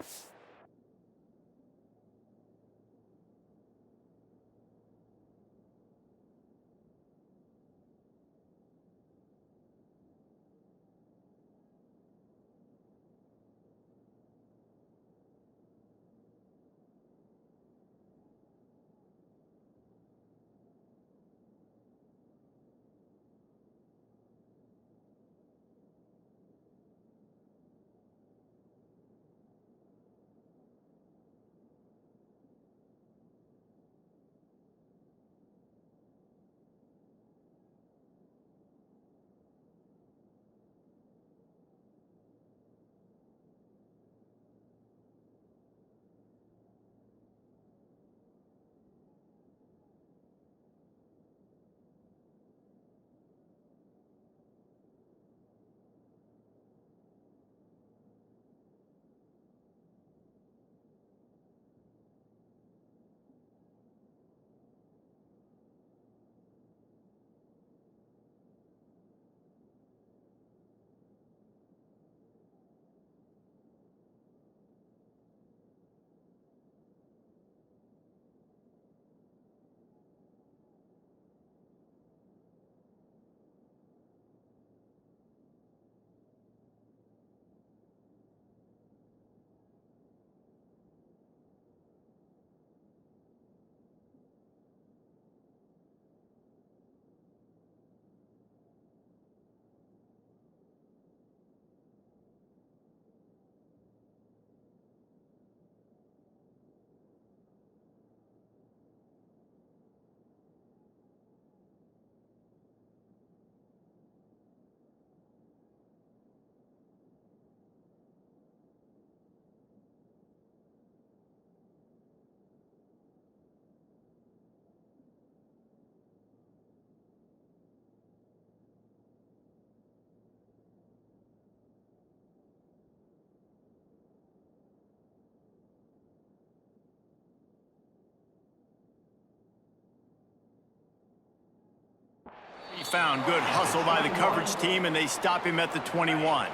found. Good hustle by the coverage team, and they stop him at the 21.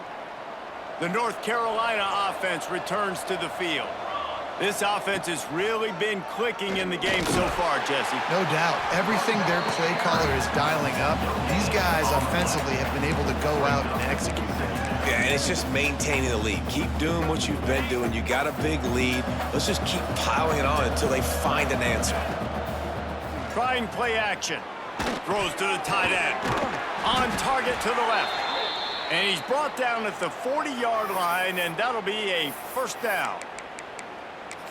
The North Carolina offense returns to the field. This offense has really been clicking in the game so far, Jesse. No doubt. Everything their play caller is dialing up, these guys offensively have been able to go out and execute. Yeah, and it's just maintaining the lead. Keep doing what you've been doing. You got a big lead. Let's just keep piling it on until they find an answer. Trying play action. Throws to the tight end. On target to the left. And he's brought down at the 40-yard line, and that'll be a first down.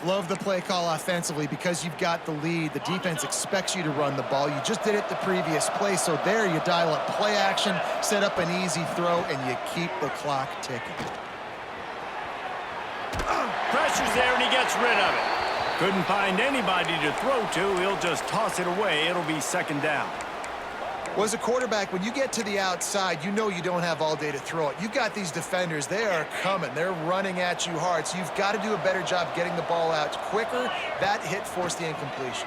Love the play call offensively because you've got the lead. The defense expects you to run the ball. You just did it the previous play, so there you dial up play action, set up an easy throw, and you keep the clock ticking. Pressure's there, and he gets rid of it. Couldn't find anybody to throw to. He'll just toss it away. It'll be second down. Well, as a quarterback, when you get to the outside, you know you don't have all day to throw it. You've got these defenders. They are coming. They're running at you hard, so you've got to do a better job getting the ball out quicker. That hit forced the incompletion.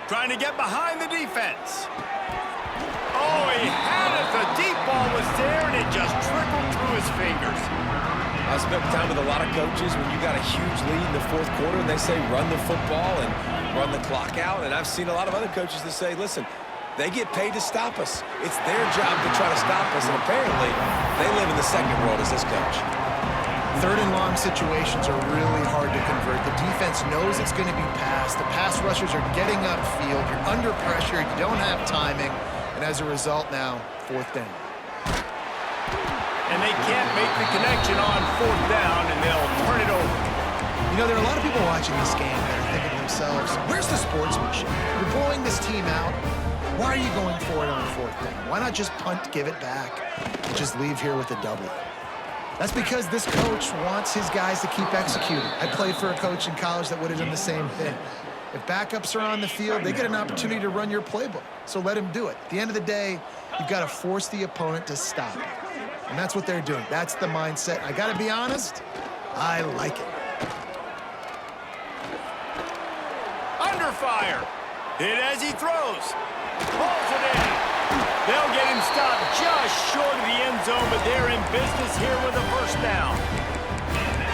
Trying to get behind the defense. Oh, he had it. The deep ball was there, and it just trickled through his fingers. I spent time with a lot of coaches when you got a huge lead in the fourth quarter, and they say run the football and run the clock out. And I've seen a lot of other coaches that say, listen, they get paid to stop us. It's their job to try to stop us, and apparently they live in the second world as this coach. Third and long situations are really hard to convert. The defense knows it's going to be passed. The pass rushers are getting upfield. You're under pressure. You don't have timing. And as a result now, fourth down. And they can't make the connection on fourth down, and they'll turn it over. You know, there are a lot of people watching this game that are thinking to themselves, where's the sportsmanship? You're blowing this team out. Why are you going for it on fourth down? Why not just punt, give it back, and just leave here with a W? That's because this coach wants his guys to keep executing. I played for a coach in college that would have done the same thing. If backups are on the field, they get an opportunity to run your playbook. So let him do it. At the end of the day, you've got to force the opponent to stop it. And that's what they're doing. That's the mindset. I got to be honest, I like it. Under fire. Hit as he throws. Pulls it in. They'll get him stopped just short of the end zone, but they're in business here with a first down.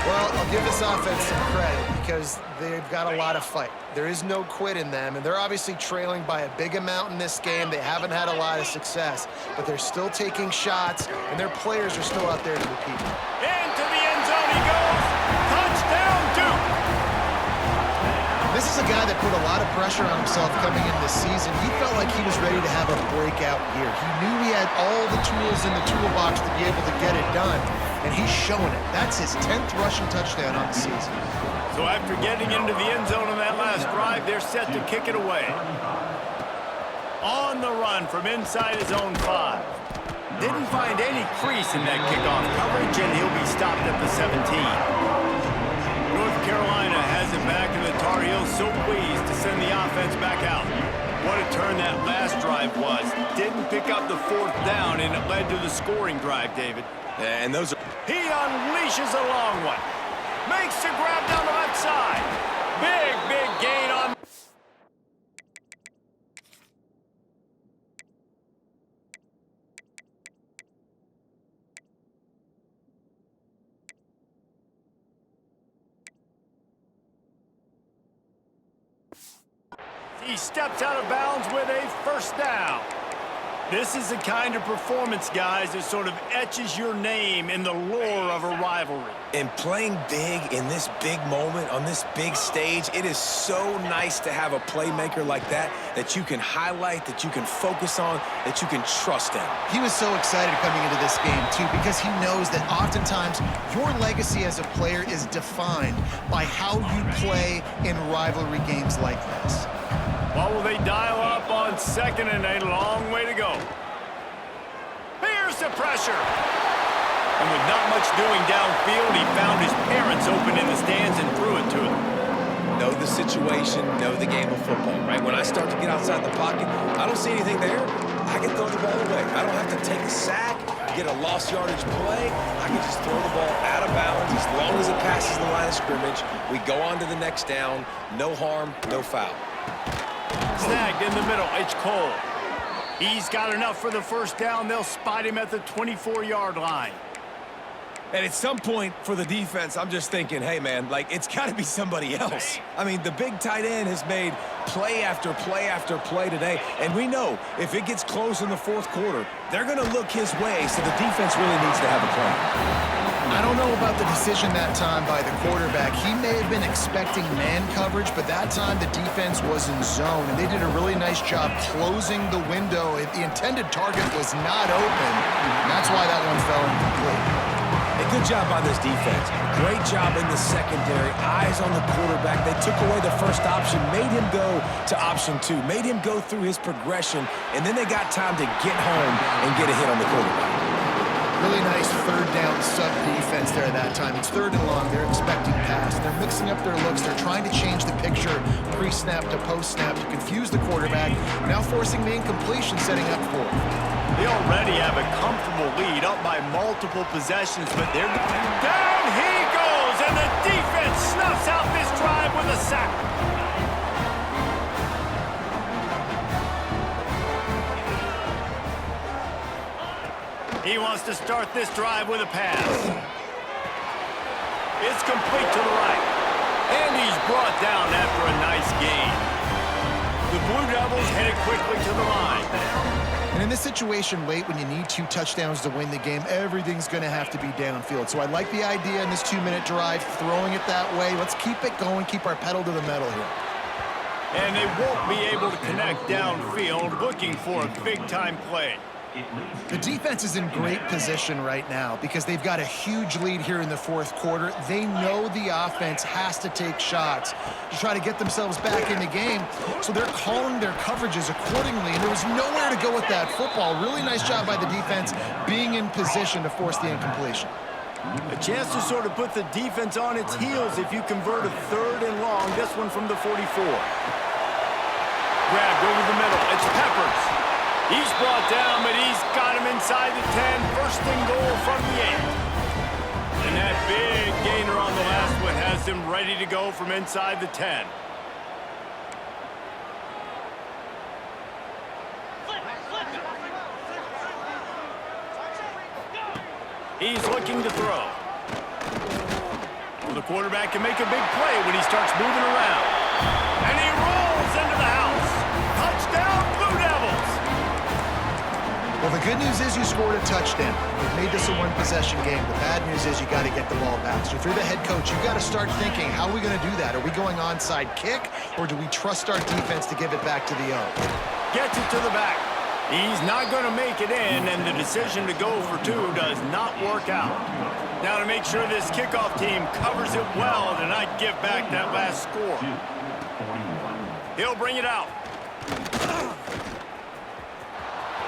Well, I'll give this offense some credit because they've got a lot of fight. There is no quit in them, and they're obviously trailing by a big amount in this game. They haven't had a lot of success, but they're still taking shots, and their players are still out there to compete. Into the end zone he goes. Touchdown, Duke. This is a guy that put a lot of pressure on himself coming into this season. He felt like he was ready to have a breakout year. He knew he had all the tools in the toolbox to be able to get it done, and he's showing it. That's his 10th rushing touchdown on the season. So after getting into the end zone on that last drive, they're set to kick it away. On the run from inside his own 5. Didn't find any crease in that kickoff coverage, and he'll be stopped at the 17. North Carolina has it back, and the Tar Heels so pleased to send the offense back out. What a turn that last drive was. Didn't pick up the fourth down, and it led to the scoring drive, David. And those are... He unleashes a long one. Makes the grab down the left side. Big gain on... He steps out of bounds with a first down. This is the kind of performance, guys, that sort of etches your name in the lore of a rivalry. And playing big in this big moment, on this big stage, it is so nice to have a playmaker like that you can highlight, that you can focus on, that you can trust in. He was so excited coming into this game, too, because he knows that oftentimes your legacy as a player is defined by how you play in rivalry games like this. What will they dial up on second and a long way to go? Here's the pressure. And with not much doing downfield, he found his parents open in the stands and threw it to him. Know the situation, know the game of football, right? When I start to get outside the pocket, I don't see anything there. I can throw the ball away. I don't have to take a sack, get a lost yardage play. I can just throw the ball out of bounds as long as it passes the line of scrimmage. We go on to the next down. No harm, no foul. Snagged in the middle. It's Cole. He's got enough for the first down. They'll spot him at the 24-yard line. And at some point for the defense, I'm just thinking, hey, man, like, it's got to be somebody else. I mean, the big tight end has made play after play after play today. And we know if it gets close in the fourth quarter, they're going to look his way, so the defense really needs to have a plan. I don't know about the decision that time by the quarterback. He may have been expecting man coverage, but that time the defense was in zone, and they did a really nice job closing the window. The intended target was not open, and that's why that one fell incomplete. A good job by this defense. Great job in the secondary. Eyes on the quarterback. They took away the first option, made him go to option 2, made him go through his progression, and then they got time to get home and get a hit on the quarterback. Really nice third down sub-defense there that time. It's third and long. They're expecting pass. They're mixing up their looks. They're trying to change the picture pre-snap to post-snap to confuse the quarterback, now forcing the incompletion, setting up for it. They already have a comfortable lead, up by multiple possessions, but they're down he goes, and the defense snuffs out this drive with a sack. He wants to start this drive with a pass. It's complete to the right. And he's brought down after a nice gain. The Blue Devils headed quickly to the line. And in this situation late, when you need 2 touchdowns to win the game, everything's going to have to be downfield. So I like the idea in this 2-minute drive, throwing it that way. Let's keep it going, keep our pedal to the metal here. And they won't be able to connect downfield, looking for a big-time play. The defense is in great position right now because they've got a huge lead here in the fourth quarter. They know the offense has to take shots to try to get themselves back in the game, so they're calling their coverages accordingly, and there was nowhere to go with that football. Really nice job by the defense being in position to force the incompletion. A chance to sort of put the defense on its heels if you convert a third and long, this one from the 44. Grabbed over the middle. It's Peppers. He's brought down, but he's got him inside the 10. First and goal from the 8. And that big gainer on the last one has him ready to go from inside the 10. He's looking to throw. Well, the quarterback can make a big play when he starts moving around. And he rolls into the house. Touchdown, Blue Devils! Well, the good news is you scored a touchdown. You've made this a one-possession game. The bad news is you got to get the ball back. So if you're the head coach, you've got to start thinking, how are we going to do that? Are we going onside kick, or do we trust our defense to give it back to the O? Gets it to the back. He's not going to make it in, and the decision to go for 2 does not work out. Now to make sure this kickoff team covers it well to not give back that last score. He'll bring it out.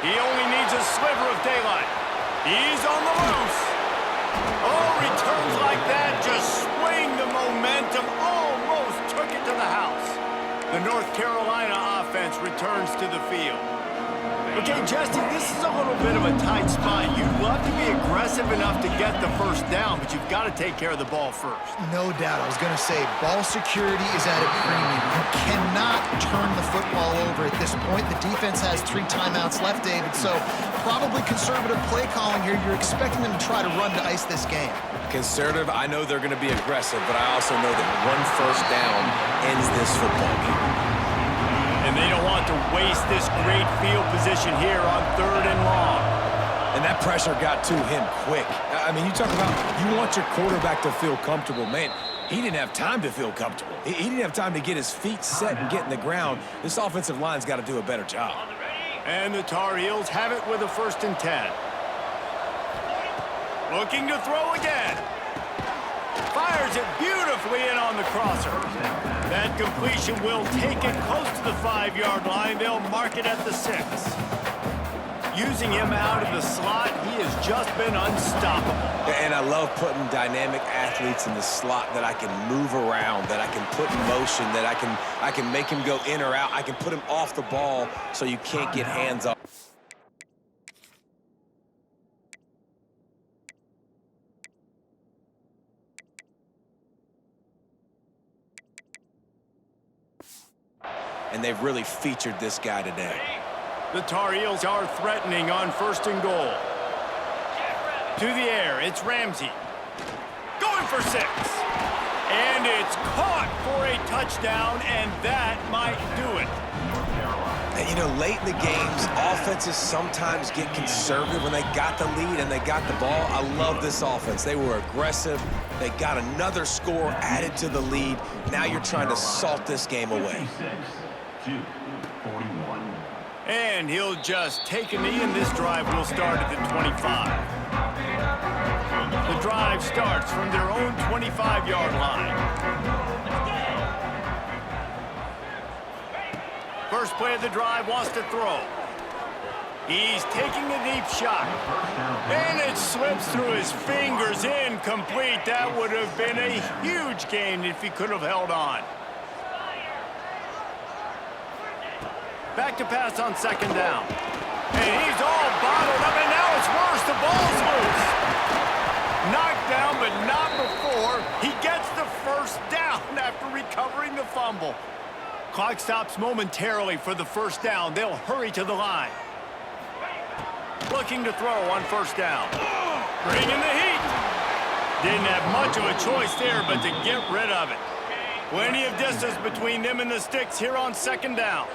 He only needs a sliver of daylight. He's on the loose. Oh, returns like that just swing the momentum. Almost took it to the house. The North Carolina offense returns to the field. Okay, Justin, this is a little bit of a tight spot. You'd love to be aggressive enough to get the first down, but you've got to take care of the ball first. No doubt. I was going to say, ball security is at a premium. You cannot turn the football over at this point. The defense has 3 timeouts left, David, so probably conservative play calling here. You're expecting them to try to run to ice this game. Conservative, I know they're going to be aggressive, but I also know that one first down ends this football game. And they don't want to waste this great field position here on 3rd and long. And that pressure got to him quick. I mean, you talk about you want your quarterback to feel comfortable. Man, he didn't have time to feel comfortable. He didn't have time to get his feet set and get in the ground. This offensive line's got to do a better job. And the Tar Heels have it with a 1st and 10. Looking to throw again. Fires it beautifully in on the crosser. That completion will take it close to the 5-yard line. They'll mark it at the 6. Using him out of the slot, he has just been unstoppable. And I love putting dynamic athletes in the slot that I can move around, that I can put in motion, that I can make him go in or out. I can put him off the ball so you can't get hands off. And they've really featured this guy today. The Tar Heels are threatening on 1st and goal. To the air, it's Ramsey. Going for 6. And it's caught for a touchdown, and that might do it. And, you know, late in the games, offenses sometimes get conservative when they got the lead and they got the ball. I love this offense. They were aggressive. They got another score added to the lead. Now you're trying to salt this game away. 41. And he'll just take a knee, and this drive will start at the 25. The drive starts from their own 25-yard line. First play of the drive, wants to throw. He's taking a deep shot. And it slips through his fingers, incomplete. That would have been a huge gain if he could have held on. Back to pass on 2nd down. And he's all bottled up, and now it's worse. The ball's loose. Knocked down, but not before. He gets the 1st down after recovering the fumble. Clock stops momentarily for the 1st down. They'll hurry to the line. Looking to throw on 1st down. Bringing the heat. Didn't have much of a choice there, but to get rid of it. Plenty of distance between them and the sticks here on 2nd down.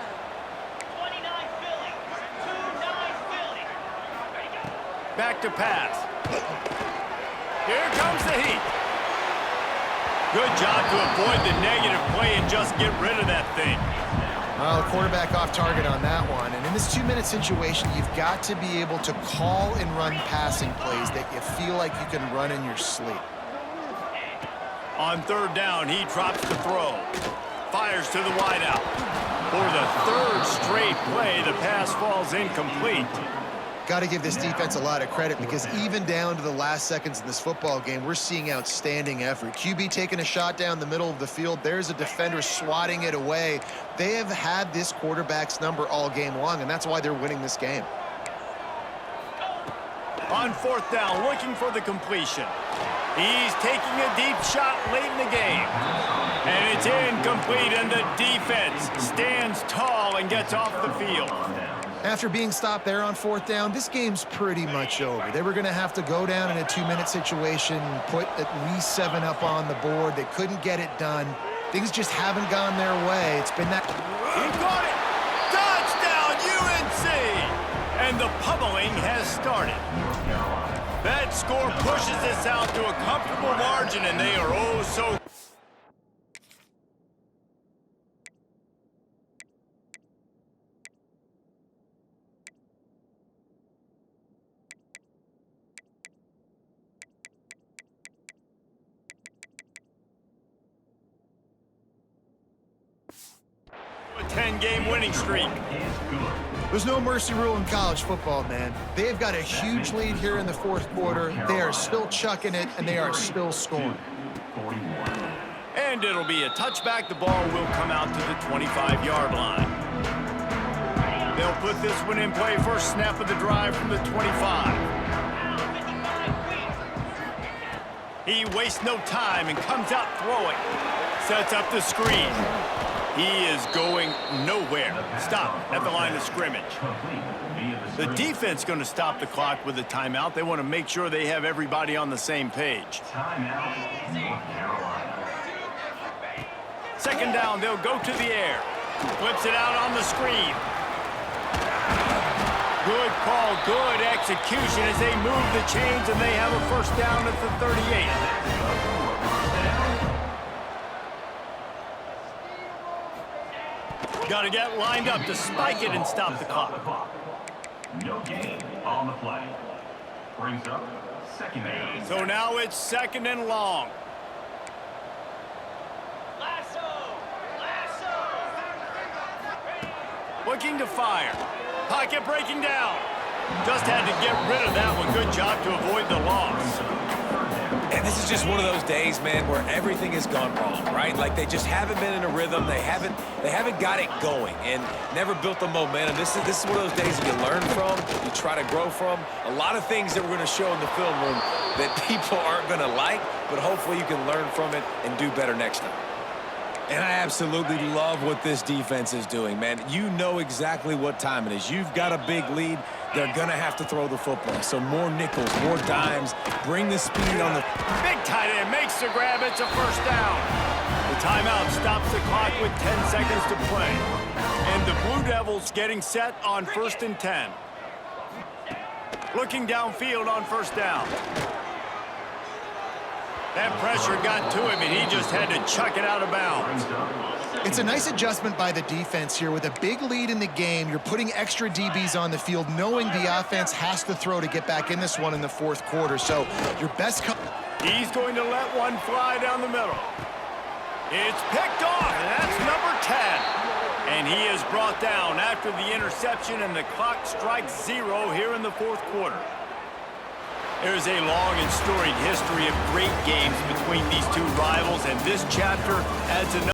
Back to pass. Here comes the heat. Good job to avoid the negative play and just get rid of that thing. Well, the quarterback off target on that one. And in this 2-minute situation, you've got to be able to call and run passing plays that you feel like you can run in your sleep. On 3rd down, he drops to throw. Fires to the wideout. For the 3rd straight play, the pass falls incomplete. Got to give this defense a lot of credit because even down to the last seconds in this football game, we're seeing outstanding effort. QB taking a shot down the middle of the field. There's a defender swatting it away. They have had this quarterback's number all game long, and that's why they're winning this game. On 4th down, looking for the completion. He's taking a deep shot late in the game. And it's incomplete, and the defense stands tall and gets off the field. After being stopped there on 4th down, this game's pretty much over. They were going to have to go down in a 2-minute situation, put at least 7 up on the board. They couldn't get it done. Things just haven't gone their way. It's been that... He got it! Touchdown, UNC! And the pummeling has started. That score pushes this out to a comfortable margin, and they are oh so... A 10-game winning streak. There's no mercy rule in college football, man. They've got a huge lead here in the 4th quarter. They are still chucking it, and they are still scoring. And it'll be a touchback. The ball will come out to the 25-yard line. They'll put this one in play. First snap of the drive from the 25. He wastes no time and comes out throwing. Sets up the screen. He is going nowhere. Stop at the line of scrimmage. The defense going to stop the clock with a timeout. They want to make sure they have everybody on the same page. 2nd down, they'll go to the air. Flips it out on the screen. Good call, good execution as they move the chains, and they have a 1st down at the 38. Got to get lined up to spike it and stop the clock. No gain on the play. Brings up 2nd down. So now it's 2nd and long. Looking to fire. Pocket breaking down. Just had to get rid of that one. Good job to avoid the loss. And this is just one of those days, man, where everything has gone wrong, right? Like they just haven't been in a rhythm. They haven't got it going and never built the momentum. This is one of those days that you learn from, you try to grow from. A lot of things that we're going to show in the film room that people aren't going to like, but hopefully you can learn from it and do better next time. And I absolutely love what this defense is doing, man. You know exactly what time it is. You've got a big lead. They're going to have to throw the football. So more nickels, more dimes. Bring the speed on the... Big tight end makes the grab. It's a first down. The timeout stops the clock with 10 seconds to play. And the Blue Devils getting set on 1st and 10. Looking downfield on first down. That pressure got to him, and he just had to chuck it out of bounds. It's a nice adjustment by the defense here. With a big lead in the game, you're putting extra DBs on the field, knowing the offense has to throw to get back in this one in the 4th quarter. So your best... He's going to let one fly down the middle. It's picked off, and that's number 10. And he is brought down after the interception, and the clock strikes 0 here in the 4th quarter. There's a long and storied history of great games between these two rivals, and this chapter adds another.